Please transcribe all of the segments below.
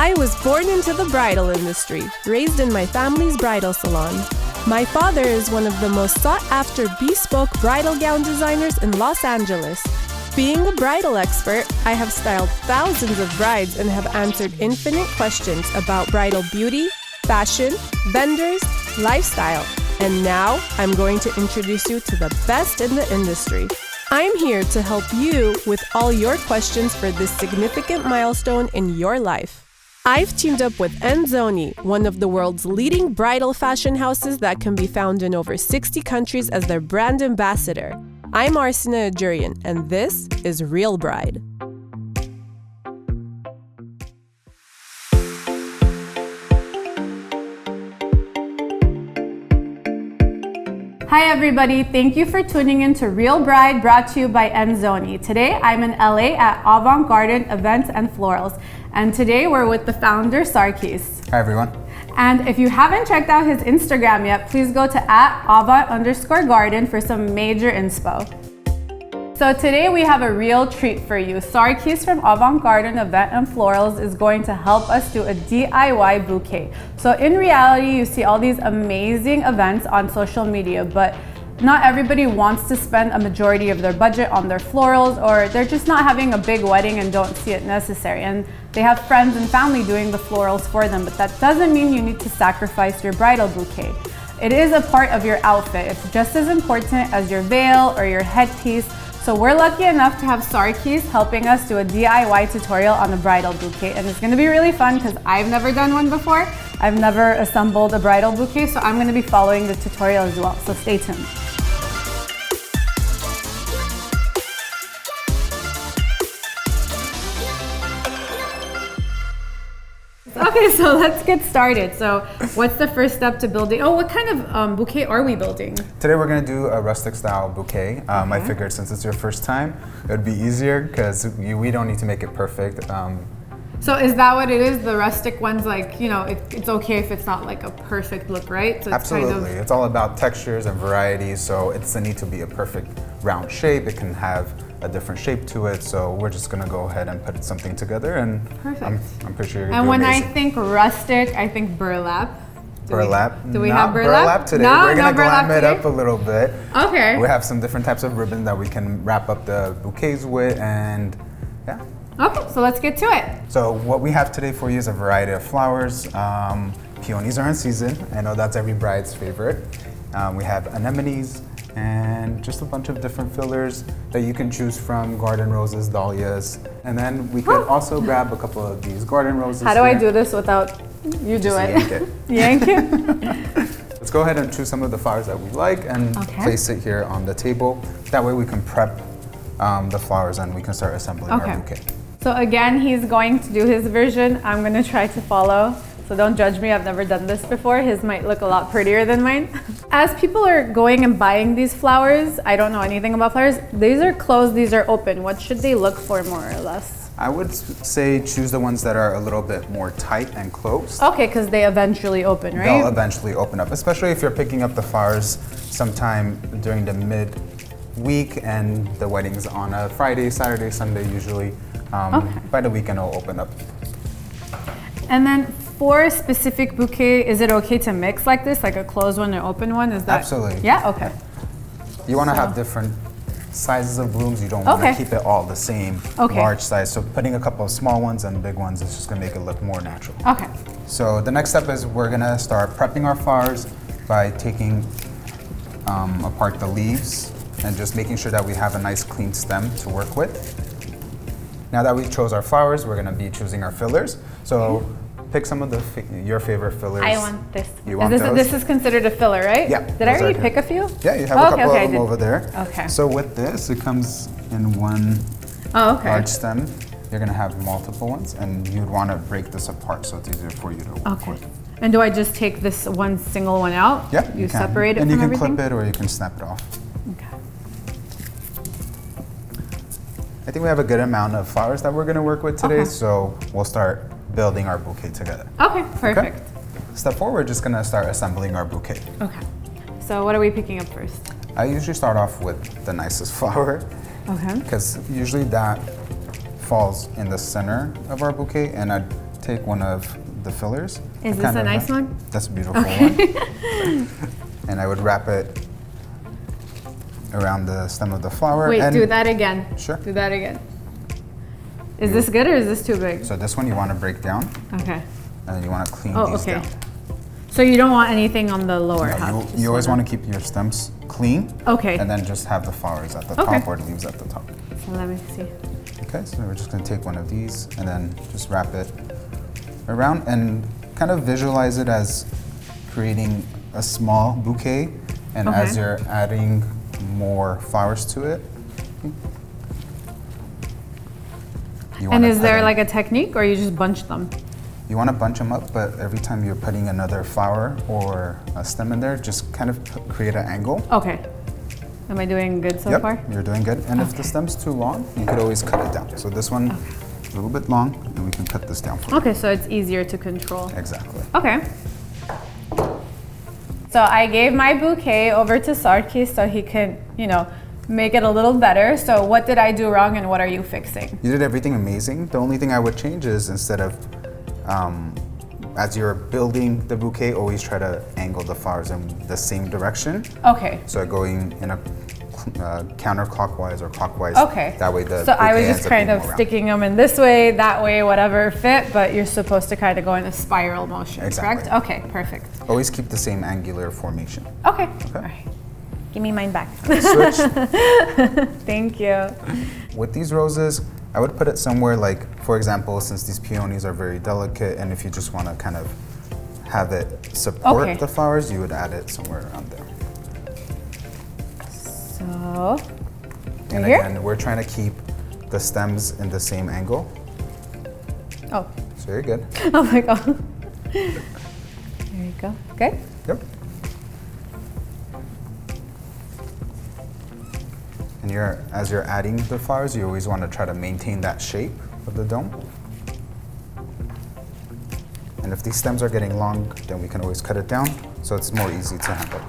I was born into the bridal industry, raised in my family's bridal salon. My father is one of the most sought-after bespoke bridal gown designers in Los Angeles. Being a bridal expert, I have styled thousands of brides and have answered infinite questions about bridal beauty, fashion, vendors, lifestyle. And now, I'm going to introduce you to the best in the industry. I'm here to help you with all your questions for this significant milestone in your life. I've teamed up with Enzoani, one of the world's leading bridal fashion houses that can be found in over 60 countries, as their brand ambassador. I'm Arsine Edjhuryan, and this is Real Bride. Hi everybody, thank you for tuning in to Real Bride, brought to you by Enzoani. Today I'm in LA at Avant Garden Events and Florals, and today we're with the founder, Sarkis. Hi everyone. And if you haven't checked out his Instagram yet, please go to @avant_garden for some major inspo. So today we have a real treat for you. Sarkis from Avant Garden Event and Florals is going to help us do a DIY bouquet. So in reality, you see all these amazing events on social media, but not everybody wants to spend a majority of their budget on their florals, or they're just not having a big wedding and don't see it necessary. And they have friends and family doing the florals for them, but that doesn't mean you need to sacrifice your bridal bouquet. It is a part of your outfit. It's just as important as your veil or your headpiece. So we're lucky enough to have Sarkis helping us do a DIY tutorial on a bridal bouquet, and it's gonna be really fun because I've never done one before. I've never assembled a bridal bouquet, so I'm gonna be following the tutorial as well, so stay tuned. Okay, so let's get started. So what's the first step to building? Oh, what kind of bouquet are we building? Today we're going to do a rustic style bouquet. I figured since it's your first time, it would be easier because we don't need to make it perfect. So is that what it is? The rustic ones, like, you know, it's okay if it's not like a perfect look, right? So it's Absolutely. Kind of... It's all about textures and varieties, so it doesn't need to be a perfect round shape. It can have a different shape to it, so we're just gonna go ahead and put something together, and perfect. I'm pretty sure you're gonna do amazing. And when I think rustic, I think burlap. Do we have burlap? Burlap today. No, we're gonna glam it today? up a little bit. Okay. We have some different types of ribbon that we can wrap up the bouquets with, and yeah. Okay, so let's get to it. So what we have today for you is a variety of flowers. Peonies are in season. I know that's every bride's favorite. We have anemones and just a bunch of different fillers that you can choose from: garden roses, dahlias, and then we could also grab a couple of these garden roses. How do I do this without you do it? Yank it. Yank it? Let's go ahead and choose some of the flowers that we like and place it here on the table. That way we can prep the flowers and we can start assembling our bouquet. So again, he's going to do his version. I'm gonna try to follow. So don't judge me, I've never done this before. His might look a lot prettier than mine. As people are going and buying these flowers, I don't know anything about flowers. These are closed, these are open. What should they look for more or less? I would say choose the ones that are a little bit more tight and closed. Okay, because they eventually open, right? They'll eventually open up, especially if you're picking up the flowers sometime during the mid-week and the wedding's on a Friday, Saturday, Sunday usually. By the weekend it'll open up. And then for a specific bouquet, is it okay to mix like this, like a closed one or open one? Is that Absolutely. Yeah, okay. You want to have different sizes of blooms. You don't want to keep it all the same large size. So putting a couple of small ones and big ones is just going to make it look more natural. Okay. So the next step is we're going to start prepping our flowers by taking apart the leaves and just making sure that we have a nice clean stem to work with. Now that we chose our flowers, we're going to be choosing our fillers. So pick some of your favorite fillers. I want this. You want those? This is considered a filler, right? Yeah. Did I already pick a few? Yeah, you have a couple of them over there. Okay. So with this, it comes in one large stem. You're going to have multiple ones, and you'd want to break this apart so it's easier for you to work with. And do I just take this one single one out? Yeah, you separate it and from everything? you can clip it or you can snap it off. Okay. I think we have a good amount of flowers that we're going to work with today, so we'll start building our bouquet together. Okay, perfect. Okay? Step 4, we're just going to start assembling our bouquet. Okay. So what are we picking up first? I usually start off with the nicest flower. Okay. Because usually that falls in the center of our bouquet, and I'd take one of the fillers. Is this a nice one? That's a beautiful one. And I would wrap it around the stem of the flower. Wait, and do that again. Sure. Do that again. Is this good or is this too big? So this one you want to break down. Okay. And then you want to clean these down. So you don't want anything on the lower half? You always want to keep your stems clean. Okay. And then just have the flowers at the top or the leaves at the top. So let me see. Okay, so we're just going to take one of these and then just wrap it around and kind of visualize it as creating a small bouquet. And as you're adding more flowers to it, and is there like a technique or you just bunch them? You want to bunch them up, but every time you're putting another flower or a stem in there, just kind of create an angle. Okay. Am I doing good so far? You're doing good. And if the stem's too long, you could always cut it down. So this one, a little bit long, and we can cut this down for you. Okay, so it's easier to control. Exactly. Okay. So I gave my bouquet over to Sarkis so he can, you know, make it a little better. So what did I do wrong and what are you fixing? You did everything amazing. The only thing I would change is instead of, as you're building the bouquet, always try to angle the flowers in the same direction. Okay. So going in a counterclockwise or clockwise. Okay. That way the So I was bouquet just kind of sticking them in this way, that way, whatever fit, but you're supposed to kind of go in a spiral motion, Exactly. correct? Okay, perfect. Always keep the same angular formation. Okay. All right. Give me mine back. Switch. Thank you. With these roses, I would put it somewhere like, for example, since these peonies are very delicate, and if you just want to kind of have it support the flowers, you would add it somewhere around there. So, and again, we're trying to keep the stems in the same angle. Oh. So you're good. Oh my God. There you go. Okay. Yep. And as you're adding the flowers, you always want to try to maintain that shape of the dome. And if these stems are getting long, then we can always cut it down so it's more easy to handle.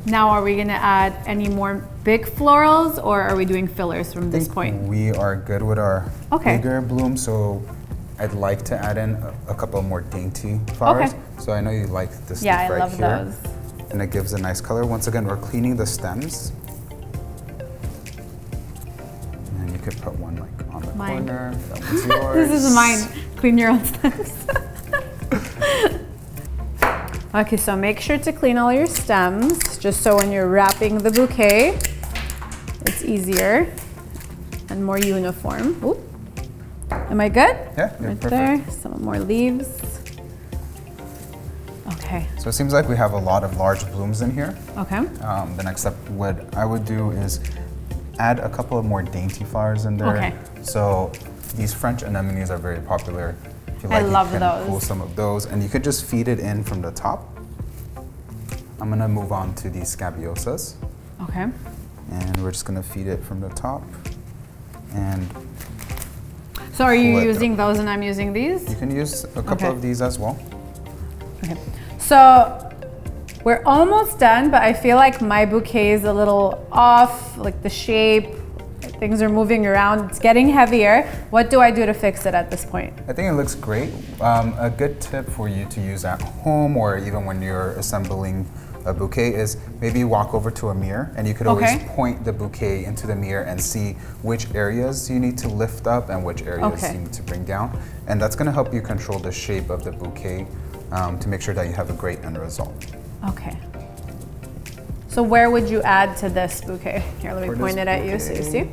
Now, are we going to add any more big florals or are we doing fillers from this point? We are good with our bigger blooms, so I'd like to add in a couple more dainty flowers. So I know you like this stuff right here. Yeah, I love those. And it gives a nice color. Once again, we're cleaning the stems. And you could put one like on the corner. That one's yours. This is mine. Clean your own stems. Okay, so make sure to clean all your stems, just so when you're wrapping the bouquet, it's easier and more uniform. Ooh. Am I good? Yeah, you're right perfect. There. Some more leaves. Okay. So it seems like we have a lot of large blooms in here. Okay. The next step, what I would do is add a couple of more dainty flowers in there. Okay. So these French anemones are very popular. If you like, I love you can those. pull some of those, and you could just feed it in from the top. I'm gonna move on to these scabiosas. Okay. And we're just gonna feed it from the top. And so are you using those and I'm using these? you can use a couple of these as well. Okay. So we're almost done, but I feel like my bouquet is a little off, like the shape. Things are moving around, it's getting heavier. What do I do to fix it at this point? I think it looks great. A good tip for you to use at home or even when you're assembling a bouquet is maybe walk over to a mirror and you could always point the bouquet into the mirror and see which areas you need to lift up and which areas you need to bring down. And that's gonna help you control the shape of the bouquet to make sure that you have a great end result. Okay. So where would you add to this bouquet? Here, let me point it at you so you see.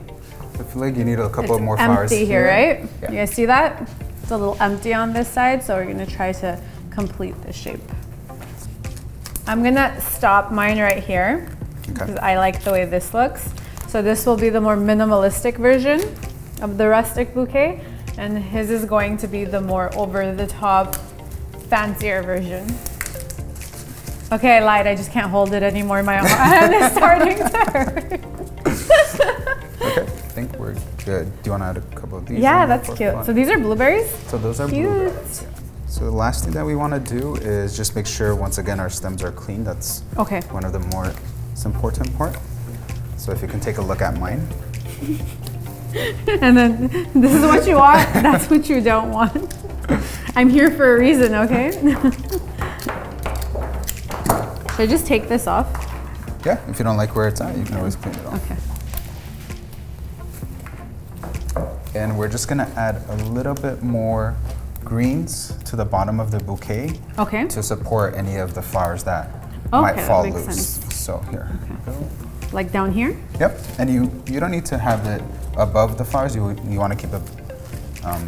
I feel like you need a couple more flowers empty here, right? Yeah. You guys see that? It's a little empty on this side, so we're gonna try to complete the shape. I'm gonna stop mine right here because I like the way this looks. So this will be the more minimalistic version of the rustic bouquet, and his is going to be the more over-the-top, fancier version. Okay, I lied. I just can't hold it anymore. My hand is starting to hurt. Okay, I think we're good. Do you want to add a couple of these? Yeah, that's cute. So these are blueberries? So those are blueberries. Yeah. So the last thing that we want to do is just make sure, once again, our stems are clean. That's one of the more important part. So if you can take a look at mine. And then this is what you want, that's what you don't want. I'm here for a reason, okay? Should I just take this off? Yeah, if you don't like where it's at, you can always clean it off. Okay. And we're just gonna add a little bit more greens to the bottom of the bouquet to support any of the flowers that might fall loose. Sense. So here. Okay. Like down here? Yep, and you don't need to have it above the flowers. You want to keep it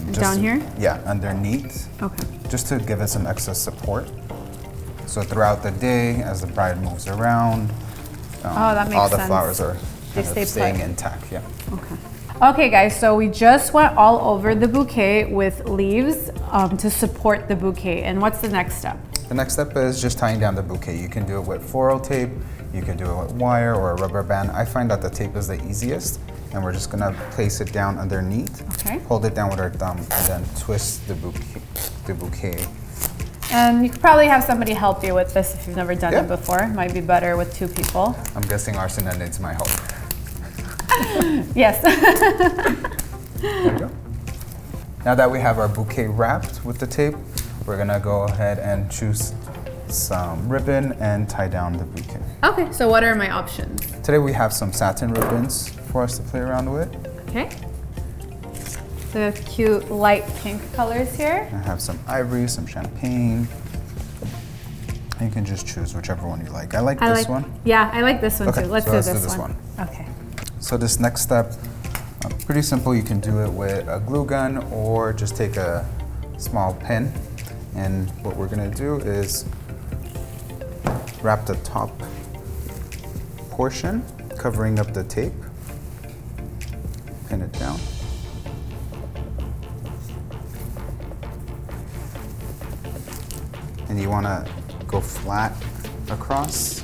just down here? Yeah, underneath. Okay. Just to give it some extra support. So throughout the day, as the bride moves around, that makes all the sense. flowers are staying put. intact. Yeah. Okay. Okay, guys, so we just went all over the bouquet with leaves to support the bouquet. And what's the next step? The next step is just tying down the bouquet. You can do it with floral tape, you can do it with wire or a rubber band. I find that the tape is the easiest, and we're just gonna place it down underneath. Okay. Hold it down with our thumb, and then twist the bouquet. And you could probably have somebody help you with this if you've never done it before. It might be better with 2 people. I'm guessing Arsine needs my help. Yes. There we go. Now that we have our bouquet wrapped with the tape, we're gonna go ahead and choose some ribbon and tie down the bouquet. Okay, so what are my options? Today we have some satin ribbons for us to play around with. Okay. So we have cute light pink colors here. I have some ivory, some champagne. You can just choose whichever one you like. I like this one. Yeah, I like this one Okay, too. Let's so do let's this do this one. one. Okay. So this next step, pretty simple. You can do it with a glue gun or just take a small pin. And what we're gonna do is wrap the top portion, covering up the tape, pin it down. And you wanna go flat across.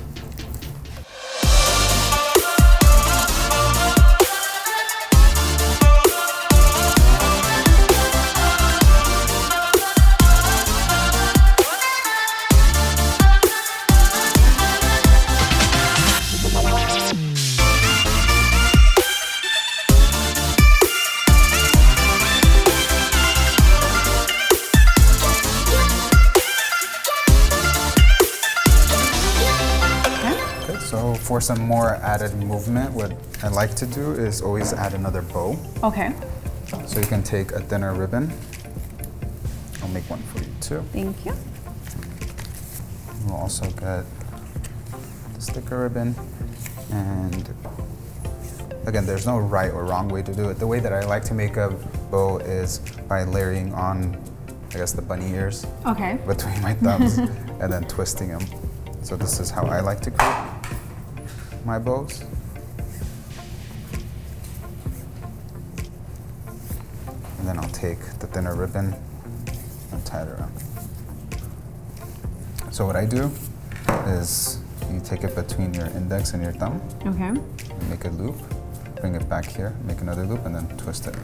So for some more added movement, what I like to do is always add another bow. Okay. So you can take a thinner ribbon. I'll make one for you too. Thank you. We'll also get the sticker ribbon. And again, there's no right or wrong way to do it. The way that I like to make a bow is by layering on, I guess, the bunny ears between my thumbs and then twisting them. So this is how I like to create my bows. And then I'll take the thinner ribbon and tie it around. So what I do is you take it between your index and your thumb. Okay. Make a loop, bring it back here, make another loop, and then twist it.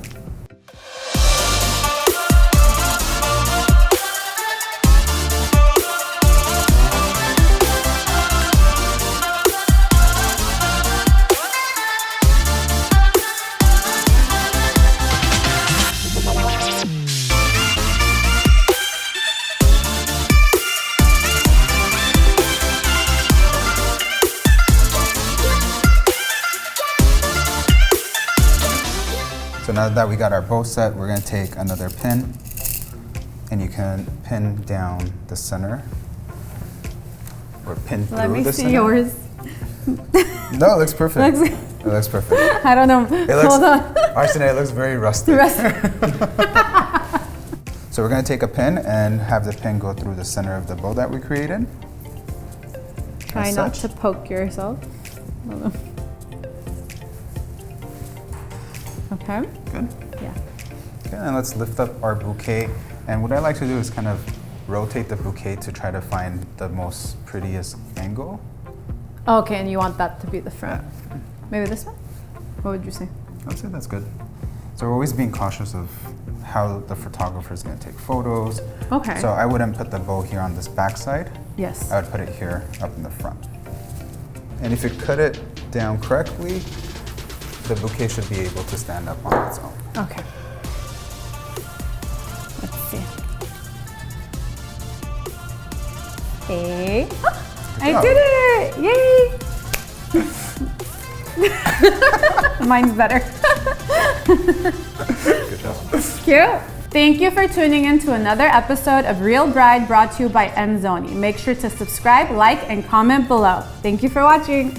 So now that we got our bow set, we're gonna take another pin, and you can pin down the center, or pin through the center. Let me see yours. No, it looks perfect. It looks perfect. I don't know. Hold on. Arsine, it looks very rustic. So we're gonna take a pin and have the pin go through the center of the bow that we created. Try not to poke yourself. Okay. Good. Yeah. Okay, and let's lift up our bouquet. And what I like to do is kind of rotate the bouquet to try to find the most prettiest angle. Okay, and you want that to be the front. Maybe this one? What would you say? I'd say that's good. So we're always being cautious of how the photographer is going to take photos. Okay. So I wouldn't put the bow here on this back side. Yes. I would put it here up in the front. And if you cut it down correctly, the bouquet should be able to stand up on its own. Okay. Let's see. Hey. I job. did it! Yay! Mine's better. Good job. Cute. Thank you for tuning in to another episode of Real Bride brought to you by Enzoani. Make sure to subscribe, like, and comment below. Thank you for watching.